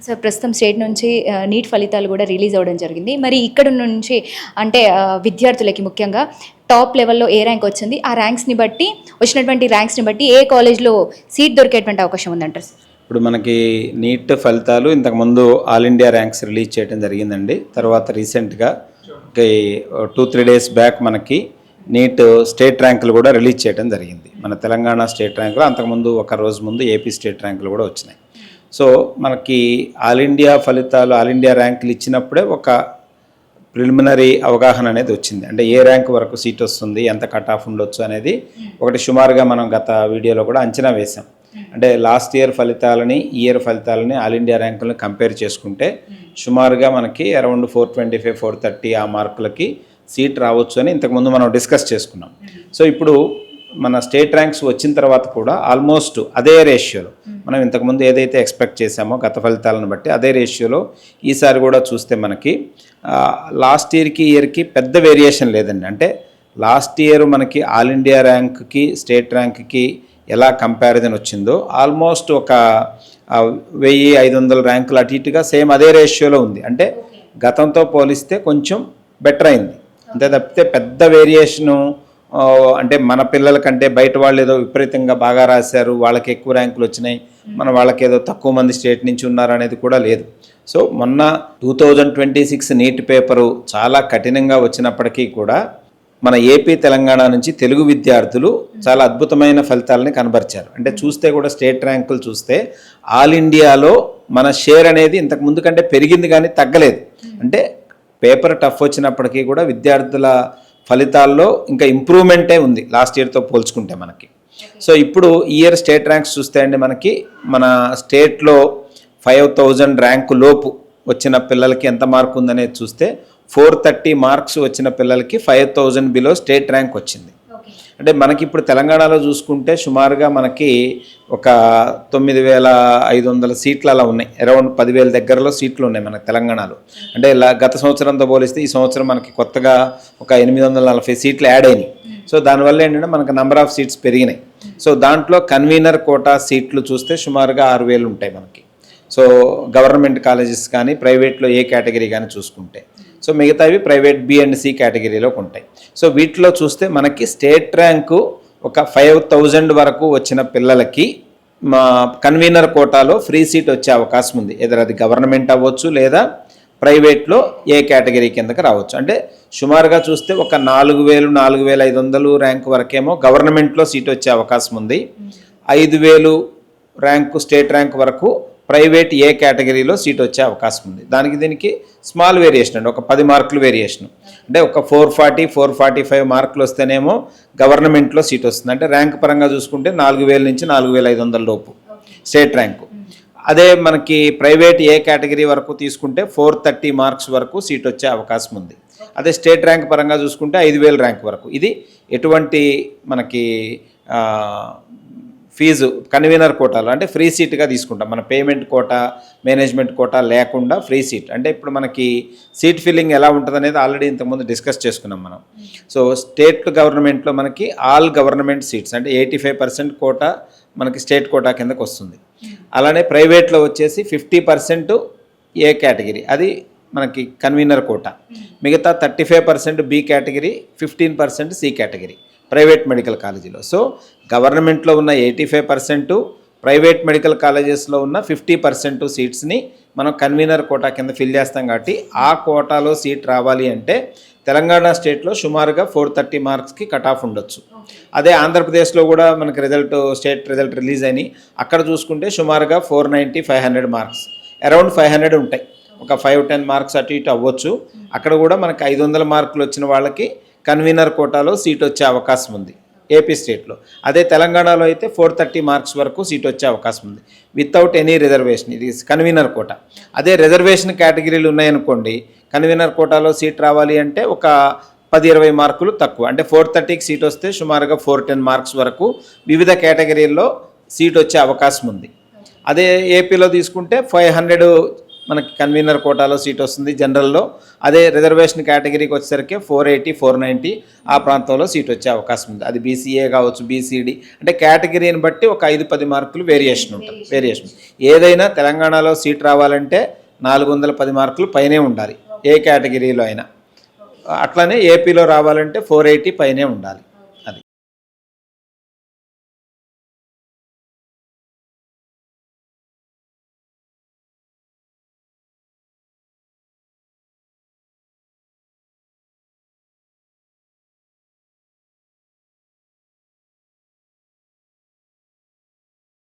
So ప్రస్తుతం state నుంచి neat ఫలితాలు కూడా రిలీజ్ అవ్వడం జరిగింది. మరి ఇక్కడ నుంచి అంటే విద్యార్థులకి ముఖ్యంగా టాప్ లెవెల్లో ఏ ర్యాంక్ వచ్చింది, ఆ ర్యాంక్స్ని బట్టి వచ్చినటువంటి ర్యాంక్స్ని బట్టి ఏ కాలేజ్లో సీట్ దొరికేటువంటి అవకాశం ఉందంటారు? ఇప్పుడు మనకి నీట్ ఫలితాలు ఇంతకుముందు ఆల్ ఇండియా ర్యాంక్స్ రిలీజ్ చేయడం జరిగిందండి. తర్వాత రీసెంట్గా 2-3 డేస్ బ్యాక్ మనకి నీట్ స్టేట్ ర్యాంకులు కూడా రిలీజ్ చేయడం జరిగింది. మన తెలంగాణ స్టేట్ ర్యాంకులు, అంతకుముందు ఒక రోజు ముందు ఏపీ స్టేట్ ర్యాంకులు కూడా వచ్చినాయి. సో మనకి ఆల్ ఇండియా ఫలితాలు, ఆల్ ఇండియా ర్యాంకులు ఇచ్చినప్పుడే ఒక ప్రిలిమినరీ అవగాహన అనేది వచ్చింది. అంటే ఏ ర్యాంక్ వరకు సీట్ వస్తుంది, ఎంత కట్ ఆఫ్ ఉండొచ్చు అనేది ఒకటి సుమారుగా మనం గత వీడియోలో కూడా అంచనా వేసాం. అంటే లాస్ట్ ఇయర్ ఫలితాలని, ఈ ఇయర్ ఫలితాలని, ఆల్ ఇండియా ర్యాంకులను కంపేర్ చేసుకుంటే సుమారుగా మనకి అరౌండ్ 425, 430 ఆ మార్కులకి సీట్ రావచ్చు అని ఇంతకుముందు మనం డిస్కస్ చేసుకున్నాం. సో ఇప్పుడు మన స్టేట్ ర్యాంక్స్ వచ్చిన తర్వాత కూడా ఆల్మోస్ట్ అదే రేషియోలో మనం ఇంతకుముందు ఏదైతే ఎక్స్పెక్ట్ చేసామో గత ఫలితాలను బట్టి అదే రేషియోలో ఈసారి కూడా చూస్తే మనకి లాస్ట్ ఇయర్కి పెద్ద వేరియేషన్ లేదండి. అంటే లాస్ట్ ఇయర్ మనకి ఆల్ ఇండియా ర్యాంక్కి స్టేట్ ర్యాంక్కి ఎలా కంపారిజన్ వచ్చిందో ఆల్మోస్ట్ ఒక 1500 ర్యాంకులు అటు ఇటుగా సేమ్ అదే రేషియోలో ఉంది. అంటే గతంతో పోలిస్తే కొంచెం బెటర్ అయింది. అంతే తప్పితే పెద్ద వేరియేషను అంటే మన పిల్లల కంటే బయట వాళ్ళు ఏదో విపరీతంగా బాగా రాశారు, వాళ్ళకి ఎక్కువ ర్యాంకులు వచ్చినాయి, మన వాళ్ళకి ఏదో తక్కువ మంది స్టేట్ నుంచి ఉన్నారు అనేది కూడా లేదు. సో మొన్న 2026 నీట్ పేపరు చాలా కఠినంగా వచ్చినప్పటికీ కూడా మన ఏపీ తెలంగాణ నుంచి తెలుగు విద్యార్థులు చాలా అద్భుతమైన ఫలితాలని కనబరిచారు. అంటే చూస్తే కూడా స్టేట్ ర్యాంకులు చూస్తే ఆల్ ఇండియాలో మన షేర్ అనేది ఇంతకు ముందు కంటే పెరిగింది కానీ తగ్గలేదు. అంటే పేపర్ టఫ్ వచ్చినప్పటికీ కూడా విద్యార్థుల ఫలితాల్లో ఇంకా ఇంప్రూవ్మెంటే ఉంది లాస్ట్ ఇయర్తో పోల్చుకుంటే మనకి. సో ఇప్పుడు ఈ ఇయర్ స్టేట్ ర్యాంక్స్ చూస్తే అండి మనకి మన స్టేట్లో 5000 ర్యాంకు లోపు వచ్చిన పిల్లలకి ఎంత మార్కు ఉందనేది చూస్తే 430 మార్క్స్ వచ్చిన పిల్లలకి 5000 బిలో స్టేట్ ర్యాంక్ వచ్చింది. అంటే మనకి ఇప్పుడు తెలంగాణలో చూసుకుంటే సుమారుగా మనకి ఒక 9500 సీట్లు అలా ఉన్నాయి. అరౌండ్ 10,000 దగ్గరలో సీట్లు ఉన్నాయి మనకి తెలంగాణలో. అంటే గత సంవత్సరంతో పోలిస్తే ఈ సంవత్సరం మనకి కొత్తగా ఒక 840 సీట్లు యాడ్ అయినాయి. సో దానివల్ల ఏంటంటే మనకు నెంబర్ ఆఫ్ సీట్స్ పెరిగినాయి. సో దాంట్లో కన్వీనర్ కోటా సీట్లు చూస్తే సుమారుగా 6000 ఉంటాయి మనకి. సో గవర్నమెంట్ కాలేజెస్ కానీ ప్రైవేట్లో ఏ కేటగిరీ కానీ చూసుకుంటే, సో మిగతావి ప్రైవేట్ బి అండ్ సి కేటగిరీలోకి ఉంటాయి. సో వీటిలో చూస్తే మనకి స్టేట్ ర్యాంకు ఒక 5000 వరకు వచ్చిన పిల్లలకి మా కన్వీనర్ కోటాలో ఫ్రీ సీట్ వచ్చే అవకాశం ఉంది. ఏదైనా అది గవర్నమెంట్ అవ్వచ్చు లేదా ప్రైవేట్లో ఏ కేటగిరీ కిందకి రావచ్చు. అంటే సుమారుగా చూస్తే ఒక 4000-4500 ర్యాంక్ వరకేమో గవర్నమెంట్లో సీట్ వచ్చే అవకాశం ఉంది. 5000 ర్యాంకు స్టేట్ ర్యాంక్ వరకు ప్రైవేట్ ఏ కేటగిరీలో సీట్ వచ్చే అవకాశం ఉంది. దీనికి స్మాల్ వేరియేషన్ అండి, ఒక 10 మార్కులు వేరియేషన్. అంటే ఒక 440-445 మార్కులు వస్తేనేమో గవర్నమెంట్లో సీట్ వస్తుంది. అంటే ర్యాంక్ పరంగా చూసుకుంటే 4000 నుంచి 4500 లోపు స్టేట్ ర్యాంకు. అదే మనకి ప్రైవేట్ ఏ కేటగిరీ వరకు తీసుకుంటే 430 మార్క్స్ వరకు సీట్ వచ్చే అవకాశం ఉంది. అదే స్టేట్ ర్యాంక్ పరంగా చూసుకుంటే 5000 ర్యాంక్ వరకు. ఇది ఎటువంటి మనకి ఫీజు కన్వీనర్ కోటాలో అంటే ఫ్రీ సీట్గా తీసుకుంటాం. మన పేమెంట్ కోటా, మేనేజ్మెంట్ కోటా లేకుండా ఫ్రీ సీట్. అంటే ఇప్పుడు మనకి సీట్ ఫిల్లింగ్ ఎలా ఉంటుంది అనేది ఆల్రెడీ ఇంతకుముందు డిస్కస్ చేసుకున్నాం మనం. సో స్టేట్ గవర్నమెంట్లో మనకి ఆల్ గవర్నమెంట్ సీట్స్ అంటే 85% కోటా మనకి స్టేట్ కోటా కిందకు వస్తుంది. అలానే ప్రైవేట్లో వచ్చేసి 50% ఏ కేటగిరీ, అది మనకి కన్వీనర్ కోటా. మిగతా 35% B category, 15% C category private medical కాలేజీలో. సో గవర్నమెంట్లో ఉన్న 85%, ప్రైవేట్ మెడికల్ కాలేజెస్లో ఉన్న 50% సీట్స్ని మనం కన్వీనర్ కోటా కింద ఫిల్ చేస్తాం. కాబట్టి ఆ కోటాలో సీట్ రావాలి అంటే తెలంగాణ స్టేట్లో సుమారుగా 430 మార్క్స్కి కట్ ఆఫ్ ఉండొచ్చు. అదే ఆంధ్రప్రదేశ్లో కూడా మనకి స్టేట్ రిజల్ట్ రిలీజ్ అయినాయి. అక్కడ చూసుకుంటే సుమారుగా 490-500 మార్క్స్, అరౌండ్ 500 ఉంటాయి. ఒక 5-10 మార్క్స్ అటు ఇటు అవ్వచ్చు. అక్కడ కూడా మనకి 500 మార్కులు వచ్చిన వాళ్ళకి కన్వీనర్ కోటాలో సీట్ వచ్చే అవకాశం ఉంది ఏపీ స్టేట్లో. అదే తెలంగాణలో అయితే 430 మార్క్స్ వరకు సీట్ వచ్చే అవకాశం ఉంది వితౌట్ ఎనీ రిజర్వేషన్. ఇది కన్వీనర్ కోటా. అదే రిజర్వేషన్ కేటగిరీలు ఉన్నాయనుకోండి, కన్వీనర్ కోటాలో సీట్ రావాలి అంటే ఒక 10-20 మార్కులు తక్కువ. అంటే 430కి సీట్ వస్తే సుమారుగా 410 మార్క్స్ వరకు వివిధ కేటగిరీల్లో సీట్ వచ్చే అవకాశం ఉంది. అదే ఏపీలో తీసుకుంటే 500 మనకి కన్వీనర్ కోటాలో సీట్ వస్తుంది జనరల్లో. అదే రిజర్వేషన్ కేటగిరీకి వచ్చేసరికి 480, 490 ఆ ప్రాంతంలో సీట్ వచ్చే అవకాశం ఉంది. అది బీసీఏ కావచ్చు, బీసీడీ, అంటే కేటగిరీని బట్టి ఒక 5-10 మార్కులు వేరియేషన్ ఉంటుంది. ఏదైనా తెలంగాణలో సీట్ రావాలంటే 410 మార్కులు పైనే ఉండాలి ఏ కేటగిరీలో అయినా. అట్లానే ఏపీలో రావాలంటే 480 పైనే ఉండాలి.